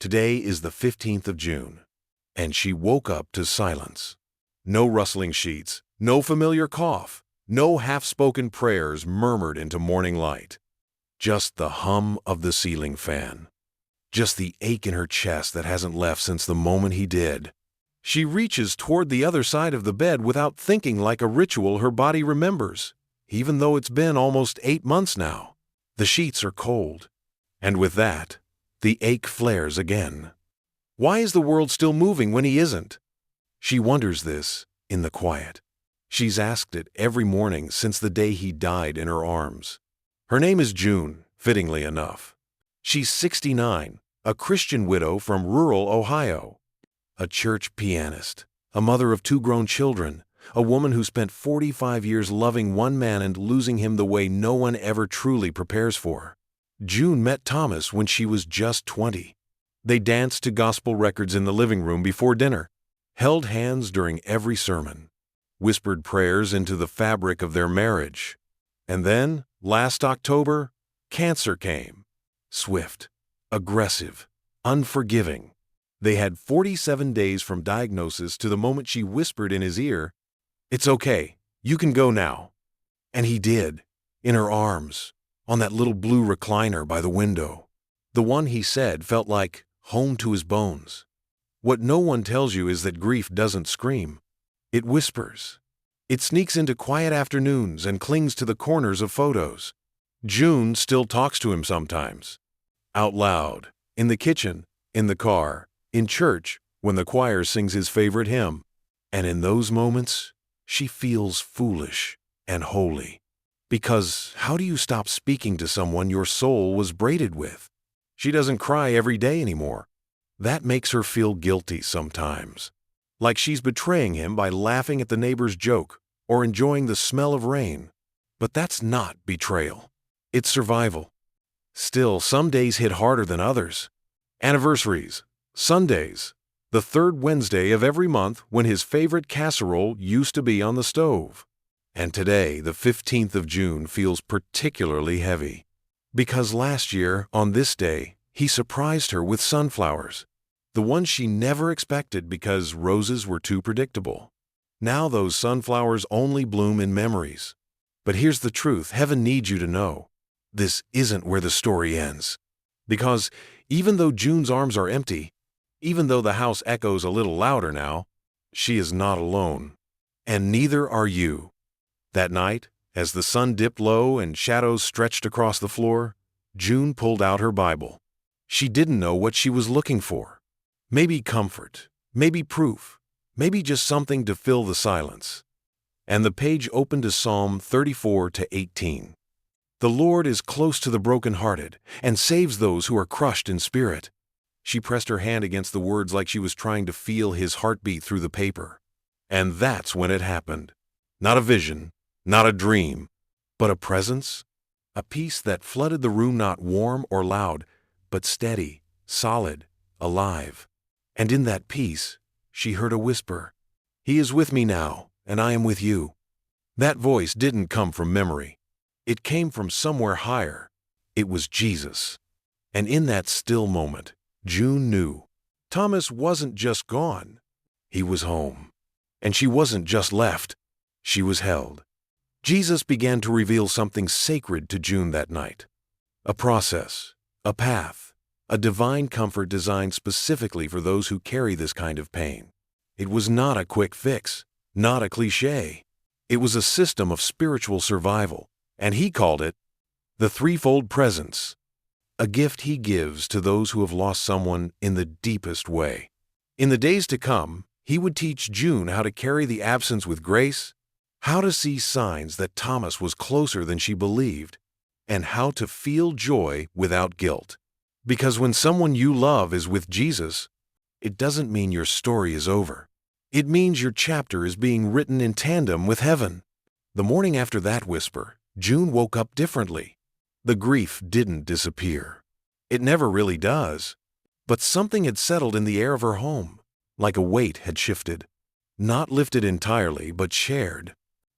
Today is the 15th of June, and she woke up to silence. No rustling sheets, no familiar cough, no half-spoken prayers murmured into morning light. Just the hum of the ceiling fan. Just the ache in her chest that hasn't left since the moment he did. She reaches toward the other side of the bed without thinking, like a ritual her body remembers, even though it's been almost 8 months now. The sheets are cold. And with that, the ache flares again. Why is the world still moving when he isn't? She wonders this in the quiet. She's asked it every morning since the day he died in her arms. Her name is June, fittingly enough. She's 69, a Christian widow from rural Ohio. A church pianist, a mother of 2 grown children, a woman who spent 45 years loving one man and losing him the way no one ever truly prepares for. June met Thomas when she was just 20. They danced to gospel records in the living room before dinner, held hands during every sermon, whispered prayers into the fabric of their marriage. And then, last October, cancer came. Swift, aggressive, unforgiving. They had 47 days from diagnosis to the moment she whispered in his ear, "It's okay, you can go now." And he did, in her arms, on that little blue recliner by the window. The one, he said, felt like home to his bones. What no one tells you is that grief doesn't scream. It whispers. It sneaks into quiet afternoons and clings to the corners of photos. June still talks to him sometimes. Out loud, in the kitchen, in the car, in church, when the choir sings his favorite hymn. And in those moments, she feels foolish and holy. Because how do you stop speaking to someone your soul was braided with? She doesn't cry every day anymore. That makes her feel guilty sometimes. Like she's betraying him by laughing at the neighbor's joke or enjoying the smell of rain. But that's not betrayal. It's survival. Still, some days hit harder than others. Anniversaries, Sundays, the 3rd Wednesday of every month when his favorite casserole used to be on the stove. And today, the 15th of June, feels particularly heavy. Because last year, on this day, he surprised her with sunflowers. The ones she never expected because roses were too predictable. Now those sunflowers only bloom in memories. But here's the truth heaven needs you to know. This isn't where the story ends. Because even though June's arms are empty, even though the house echoes a little louder now, she is not alone. And neither are you. That night, as the sun dipped low and shadows stretched across the floor, June pulled out her Bible. She didn't know what she was looking for. Maybe comfort, maybe proof, maybe just something to fill the silence. And the page opened to Psalm 34-18. The Lord is close to the brokenhearted and saves those who are crushed in spirit. She pressed her hand against the words like she was trying to feel his heartbeat through the paper. And that's when it happened. Not a vision, not a dream, but a presence, a peace that flooded the room, not warm or loud, but steady, solid, alive. And in that peace, she heard a whisper, "He is with me now, and I am with you." That voice didn't come from memory. It came from somewhere higher. It was Jesus. And in that still moment, June knew Thomas wasn't just gone. He was home. And she wasn't just left. She was held. Jesus began to reveal something sacred to June that night. A process, a path, a divine comfort designed specifically for those who carry this kind of pain. It was not a quick fix, not a cliché. It was a system of spiritual survival, and he called it the threefold presence, a gift he gives to those who have lost someone in the deepest way. In the days to come, he would teach June how to carry the absence with grace, how to see signs that Thomas was closer than she believed, and how to feel joy without guilt. Because when someone you love is with Jesus, it doesn't mean your story is over. It means your chapter is being written in tandem with heaven. The morning after that whisper, June woke up differently. The grief didn't disappear. It never really does. But something had settled in the air of her home, like a weight had shifted. Not lifted entirely, but shared.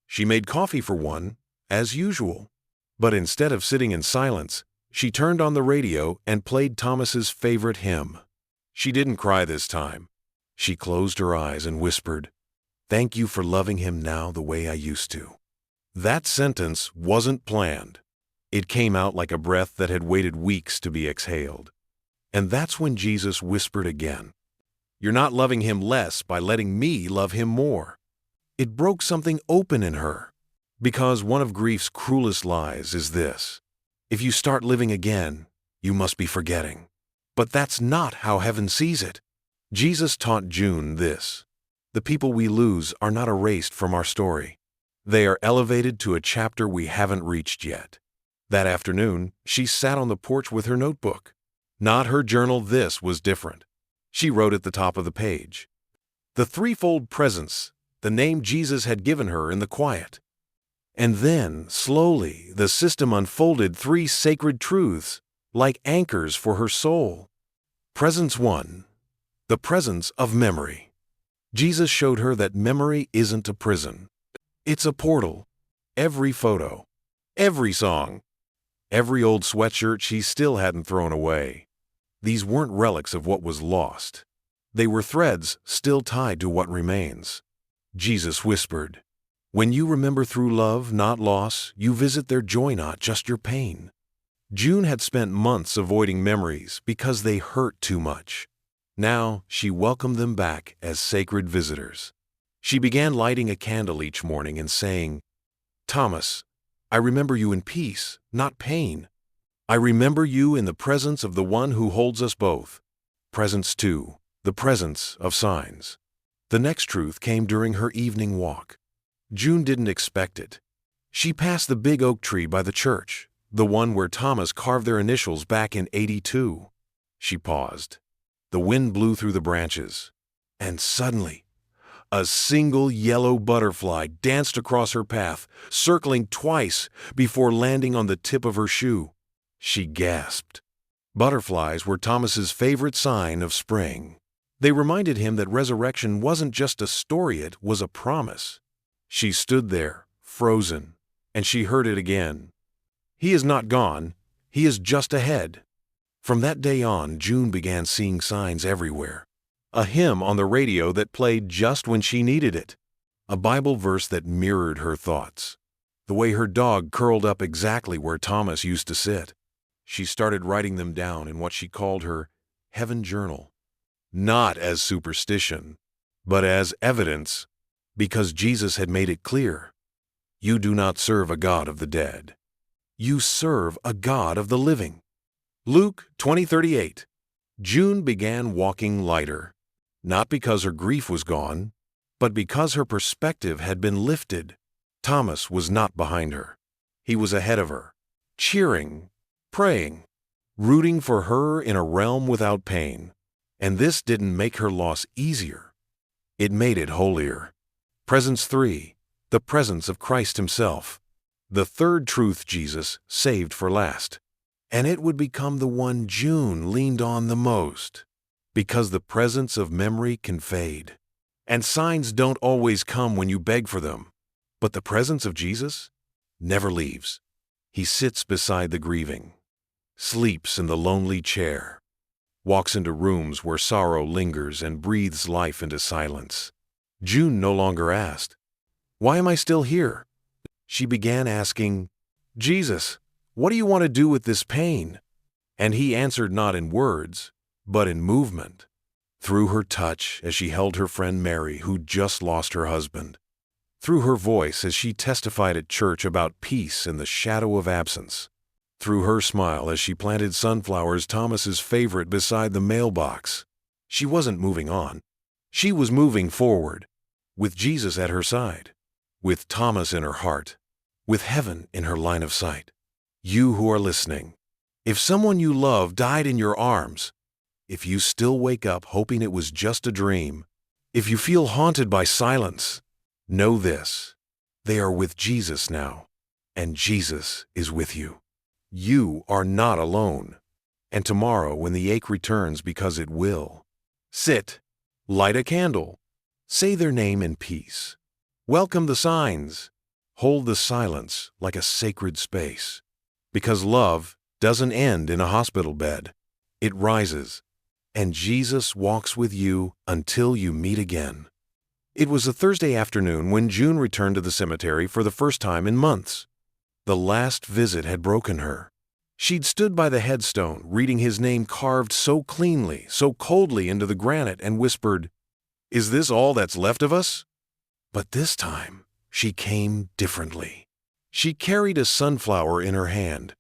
She made coffee for one, as usual. But instead of sitting in silence, she turned on the radio and played Thomas's favorite hymn. She didn't cry this time. She closed her eyes and whispered, "Thank you for loving him now the way I used to." That sentence wasn't planned. It came out like a breath that had waited weeks to be exhaled. And that's when Jesus whispered again, "You're not loving him less by letting me love him more." It broke something open in her. Because one of grief's cruelest lies is this: if you start living again, you must be forgetting. But that's not how heaven sees it. Jesus taught June this: the people we lose are not erased from our story. They are elevated to a chapter we haven't reached yet. That afternoon, she sat on the porch with her notebook. Not her journal. This was different. She wrote at the top of the page, "The threefold presence," the name Jesus had given her in the quiet. And then, slowly, the system unfolded 3 sacred truths, like anchors for her soul. Presence 1, the presence of memory. Jesus showed her that memory isn't a prison. It's a portal. Every photo, every song, every old sweatshirt she still hadn't thrown away. These weren't relics of what was lost. They were threads still tied to what remains. Jesus whispered, "When you remember through love, not loss, you visit their joy, not just your pain." June had spent months avoiding memories because they hurt too much. Now she welcomed them back as sacred visitors. She began lighting a candle each morning and saying, "Thomas, I remember you in peace, not pain. I remember you in the presence of the one who holds us both." Presence 2, the presence of signs. The next truth came during her evening walk. June didn't expect it. She passed the big oak tree by the church, the one where Thomas carved their initials back in '82. She paused. The wind blew through the branches, and suddenly, a single yellow butterfly danced across her path, circling twice before landing on the tip of her shoe. She gasped. Butterflies were Thomas's favorite sign of spring. They reminded him that resurrection wasn't just a story, it was a promise. She stood there, frozen, and she heard it again. "He is not gone. He is just ahead." From that day on, June began seeing signs everywhere. A hymn on the radio that played just when she needed it. A Bible verse that mirrored her thoughts. The way her dog curled up exactly where Thomas used to sit. She started writing them down in what she called her Heaven Journal. Not as superstition, but as evidence, because Jesus had made it clear. You do not serve a God of the dead. You serve a God of the living. Luke 20:38. June began walking lighter, not because her grief was gone, but because her perspective had been lifted. Thomas was not behind her. He was ahead of her, cheering, praying, rooting for her in a realm without pain. And this didn't make her loss easier. It made it holier. Presence 3, the presence of Christ himself. The third truth Jesus saved for last. And it would become the one June leaned on the most. Because the presence of memory can fade. And signs don't always come when you beg for them. But the presence of Jesus never leaves. He sits beside the grieving, sleeps in the lonely chair, walks into rooms where sorrow lingers and breathes life into silence. June no longer asked, "Why am I still here?" She began asking, "Jesus, what do you want to do with this pain?" And he answered not in words, but in movement. Through her touch as she held her friend Mary, who'd just lost her husband. Through her voice as she testified at church about peace in the shadow of absence. Through her smile as she planted sunflowers, Thomas's favorite, beside the mailbox. She wasn't moving on. She was moving forward, with Jesus at her side, with Thomas in her heart, with heaven in her line of sight. You who are listening, if someone you love died in your arms, if you still wake up hoping it was just a dream, if you feel haunted by silence, know this: they are with Jesus now, and Jesus is with you. You are not alone. And tomorrow, when the ache returns, because it will, sit, light a candle, say their name in peace, welcome the signs, hold the silence like a sacred space. Because love doesn't end in a hospital bed. It rises, and Jesus walks with you until you meet again. It was a Thursday afternoon when June returned to the cemetery for the first time in months. The last visit had broken her. She'd stood by the headstone, reading his name carved so cleanly, so coldly into the granite, and whispered, "Is this all that's left of us?" But this time, she came differently. She carried a sunflower in her hand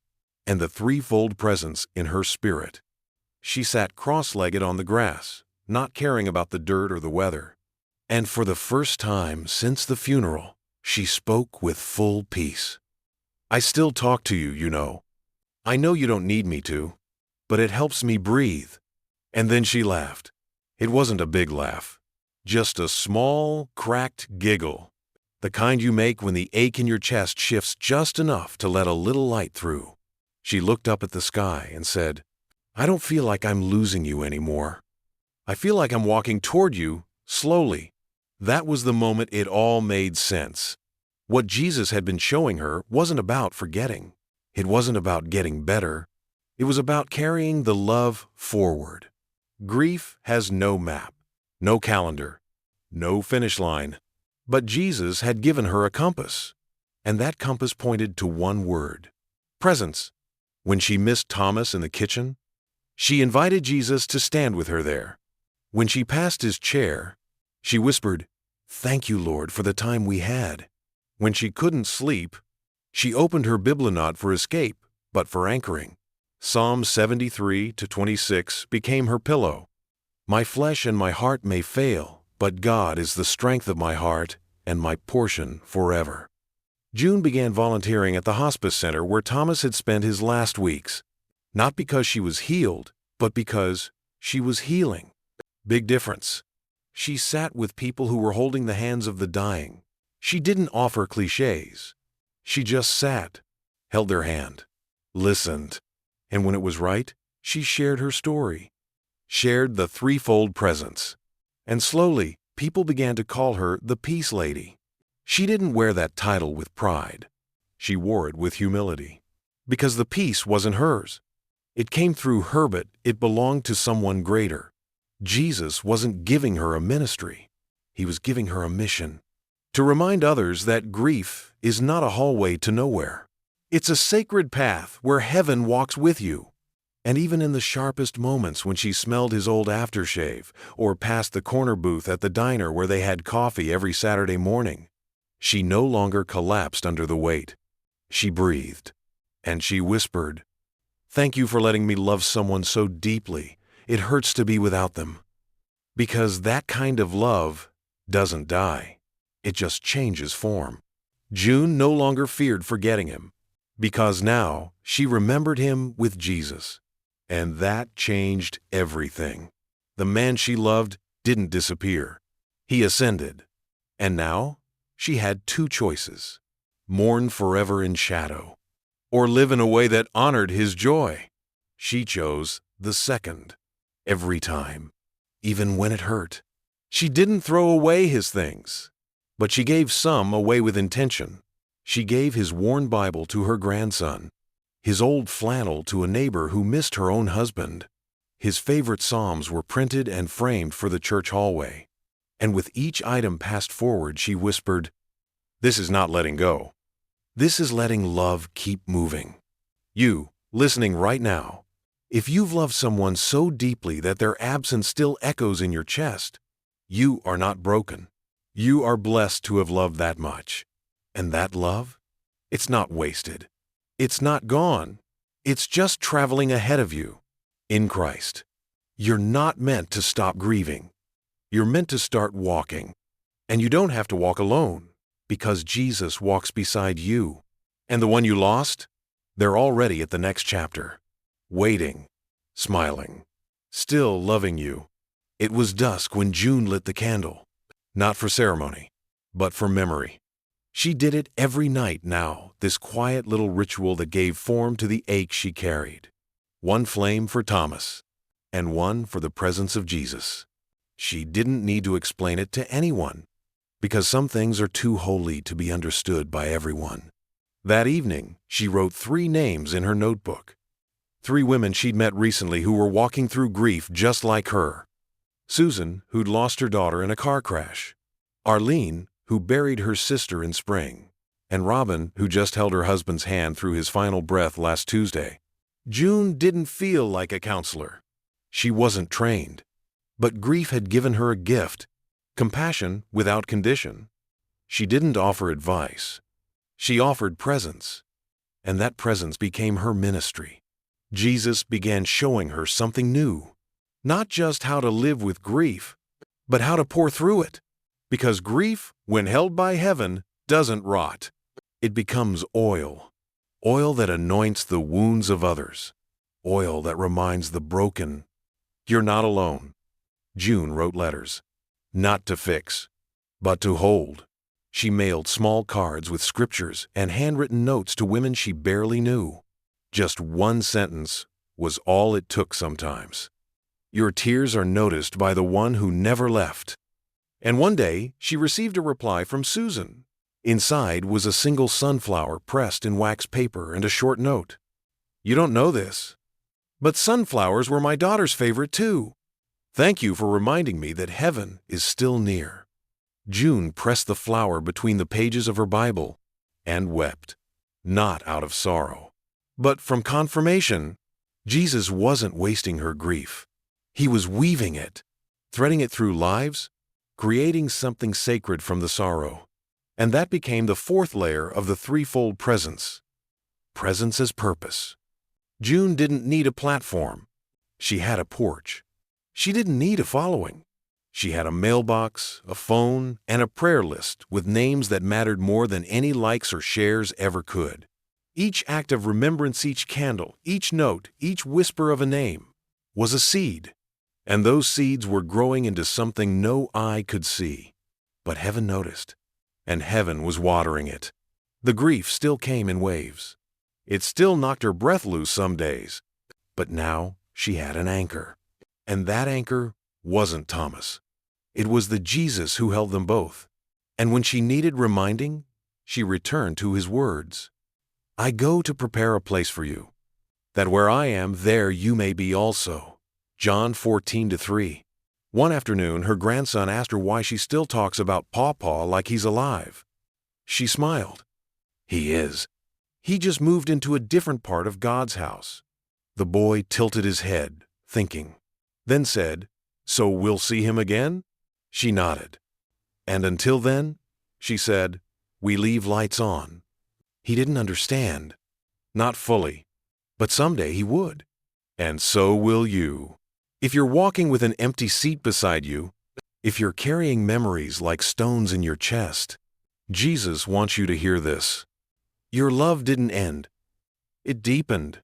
and the threefold presence in her spirit. She sat cross-legged on the grass, not caring about the dirt or the weather. And for the first time since the funeral, she spoke with full peace. "I still talk to you, you know. I know you don't need me to, but it helps me breathe." And then she laughed. It wasn't a big laugh, just a small, cracked giggle, the kind you make when the ache in your chest shifts just enough to let a little light through. She looked up at the sky and said, "I don't feel like I'm losing you anymore. I feel like I'm walking toward you, slowly." That was the moment it all made sense. What Jesus had been showing her wasn't about forgetting. It wasn't about getting better. It was about carrying the love forward. Grief has no map, no calendar, no finish line. But Jesus had given her a compass, and that compass pointed to one word: presence. When she missed Thomas in the kitchen, she invited Jesus to stand with her there. When she passed his chair, she whispered, "Thank you, Lord, for the time we had." When she couldn't sleep, she opened her Bible not for escape, but for anchoring. Psalm 73-26 became her pillow. "My flesh and my heart may fail, but God is the strength of my heart and my portion forever." June began volunteering at the hospice center where Thomas had spent his last weeks, not because she was healed, but because she was healing. Big difference. She sat with people who were holding the hands of the dying. She didn't offer cliches. She just sat, held their hand, listened, and when it was right, she shared her story, shared the threefold presence. And slowly, people began to call her the Peace Lady. She didn't wear that title with pride. She wore it with humility. Because the peace wasn't hers. It came through her, but it belonged to someone greater. Jesus wasn't giving her a ministry. He was giving her a mission. To remind others that grief is not a hallway to nowhere. It's a sacred path where heaven walks with you. And even in the sharpest moments when she smelled his old aftershave or passed the corner booth at the diner where they had coffee every Saturday morning, she no longer collapsed under the weight. She breathed, and she whispered, "Thank you for letting me love someone so deeply. It hurts to be without them." Because that kind of love doesn't die. It just changes form. June no longer feared forgetting him, because now she remembered him with Jesus. And that changed everything. The man she loved didn't disappear. He ascended. And now she had two choices: mourn forever in shadow, or live in a way that honored his joy. She chose the second. Every time, even when it hurt. She didn't throw away his things, but she gave some away with intention. She gave his worn Bible to her grandson, his old flannel to a neighbor who missed her own husband. His favorite psalms were printed and framed for the church hallway. And with each item passed forward, she whispered, "This is not letting go. This is letting love keep moving." You, listening right now, if you've loved someone so deeply that their absence still echoes in your chest, you are not broken. You are blessed to have loved that much. And that love? It's not wasted. It's not gone. It's just traveling ahead of you in Christ. You're not meant to stop grieving. You're meant to start walking. And you don't have to walk alone, because Jesus walks beside you. And the one you lost? They're already at the next chapter. Waiting, smiling, still loving you. It was dusk when June lit the candle, not for ceremony, but for memory. She did it every night now, this quiet little ritual that gave form to the ache she carried. One flame for Thomas, and one for the presence of Jesus. She didn't need to explain it to anyone, because some things are too holy to be understood by everyone. That evening, she wrote 3 names in her notebook: 3 women she'd met recently who were walking through grief just like her. Susan, who'd lost her daughter in a car crash. Arlene, who buried her sister in spring. And Robin, who just held her husband's hand through his final breath last Tuesday. June didn't feel like a counselor. She wasn't trained. But grief had given her a gift, compassion without condition. She didn't offer advice. She offered presence. And that presence became her ministry. Jesus began showing her something new. Not just how to live with grief, but how to pour through it. Because grief, when held by heaven, doesn't rot. It becomes oil. Oil that anoints the wounds of others. Oil that reminds the broken, "You're not alone." June wrote letters. Not to fix, but to hold. She mailed small cards with scriptures and handwritten notes to women she barely knew. Just one sentence was all it took sometimes. Your tears are noticed by the one who never left. And one day, she received a reply from Susan. Inside was a single sunflower pressed in wax paper and a short note. You don't know this, but sunflowers were my daughter's favorite too. Thank you for reminding me that heaven is still near. June pressed the flower between the pages of her Bible and wept, not out of sorrow, but from confirmation. Jesus wasn't wasting her grief. He was weaving it, threading it through lives, creating something sacred from the sorrow. And that became the fourth layer of the threefold presence. Presence as purpose. June didn't need a platform. She had a porch. She didn't need a following. She had a mailbox, a phone, and a prayer list with names that mattered more than any likes or shares ever could. Each act of remembrance, each candle, each note, each whisper of a name was a seed. And those seeds were growing into something no eye could see. But heaven noticed, and heaven was watering it. The grief still came in waves. It still knocked her breath loose some days. But now she had an anchor. And that anchor wasn't Thomas. It was the Jesus who held them both. And when she needed reminding, she returned to his words. I go to prepare a place for you, that where I am, there you may be also. John 14:3. One afternoon, her grandson asked her why she still talks about Pawpaw like he's alive. She smiled. He is. He just moved into a different part of God's house. The boy tilted his head, thinking, then said, So we'll see him again? She nodded. And until then, she said, we leave lights on. He didn't understand. Not fully. But someday he would. And so will you. If you're walking with an empty seat beside you, if you're carrying memories like stones in your chest, Jesus wants you to hear this. Your love didn't end. It deepened.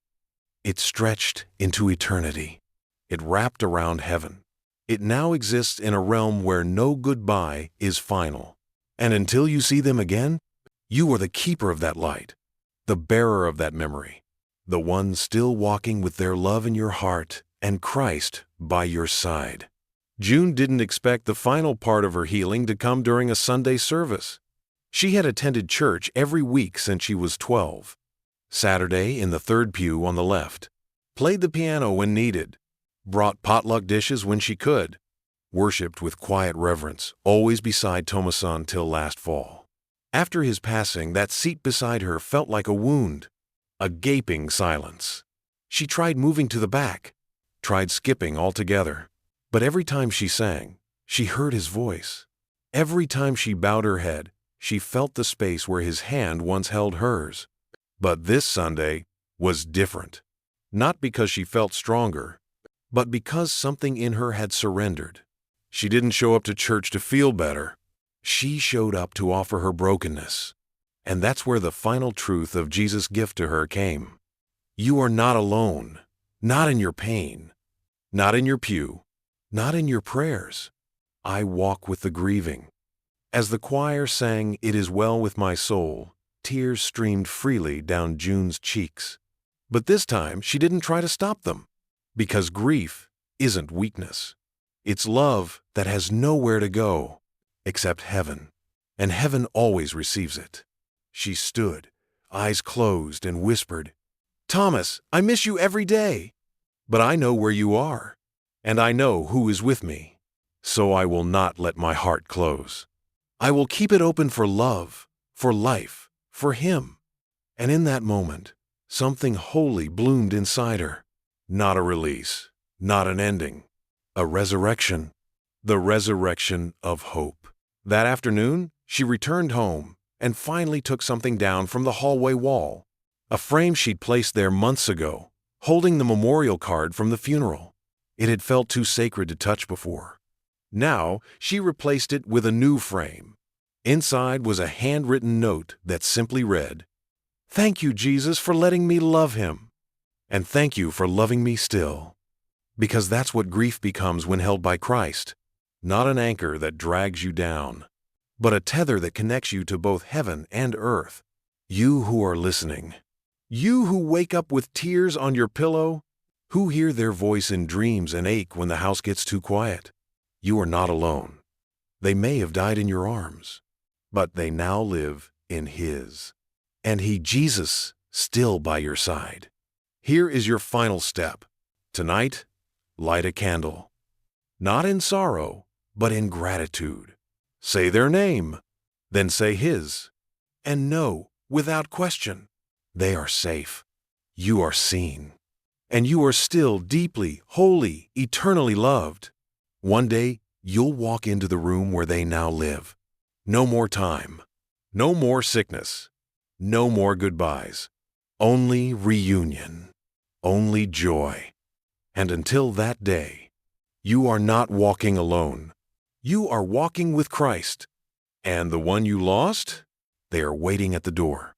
It stretched into eternity. It wrapped around heaven. It now exists in a realm where no goodbye is final. And until you see them again, you are the keeper of that light, the bearer of that memory, the one still walking with their love in your heart and Christ by your side. June didn't expect the final part of her healing to come during a Sunday service. She had attended church every week since she was 12. Saturday in the third pew on the left. Played the piano when needed. Brought potluck dishes when she could. Worshipped with quiet reverence, always beside Thomason till last fall. After his passing, that seat beside her felt like a wound, a gaping silence. She tried moving to the back, tried skipping altogether. But every time she sang, she heard his voice. Every time she bowed her head, she felt the space where his hand once held hers. But this Sunday was different. Not because she felt stronger, but because something in her had surrendered. She didn't show up to church to feel better. She showed up to offer her brokenness. And that's where the final truth of Jesus' gift to her came. You are not alone, not in your pain, not in your pew, not in your prayers. I walk with the grieving. As the choir sang, It is well with my soul, tears streamed freely down June's cheeks. But this time, she didn't try to stop them. Because grief isn't weakness. It's love that has nowhere to go except heaven. And heaven always receives it. She stood, eyes closed, and whispered, Thomas, I miss you every day. But I know where you are, and I know who is with me. So I will not let my heart close. I will keep it open for love, for life, for him. And in that moment, something holy bloomed inside her. Not a release, not an ending, a resurrection. The resurrection of hope. That afternoon, she returned home and finally took something down from the hallway wall. A frame she'd placed there months ago, holding the memorial card from the funeral. It had felt too sacred to touch before. Now, she replaced it with a new frame. Inside was a handwritten note that simply read, "Thank you, Jesus, for letting me love him. And thank you for loving me still." Because that's what grief becomes when held by Christ. Not an anchor that drags you down, but a tether that connects you to both heaven and earth. You who are listening, you who wake up with tears on your pillow, who hear their voice in dreams and ache when the house gets too quiet, you are not alone. They may have died in your arms, but they now live in His. And He, Jesus, still by your side. Here is your final step. Tonight, light a candle. Not in sorrow, but in gratitude. Say their name, then say His. And know, without question, they are safe. You are seen. And you are still deeply, wholly, eternally loved. One day, you'll walk into the room where they now live. No more time. No more sickness. No more goodbyes. Only reunion. Only joy. And until that day, you are not walking alone. You are walking with Christ. And the one you lost, they are waiting at the door.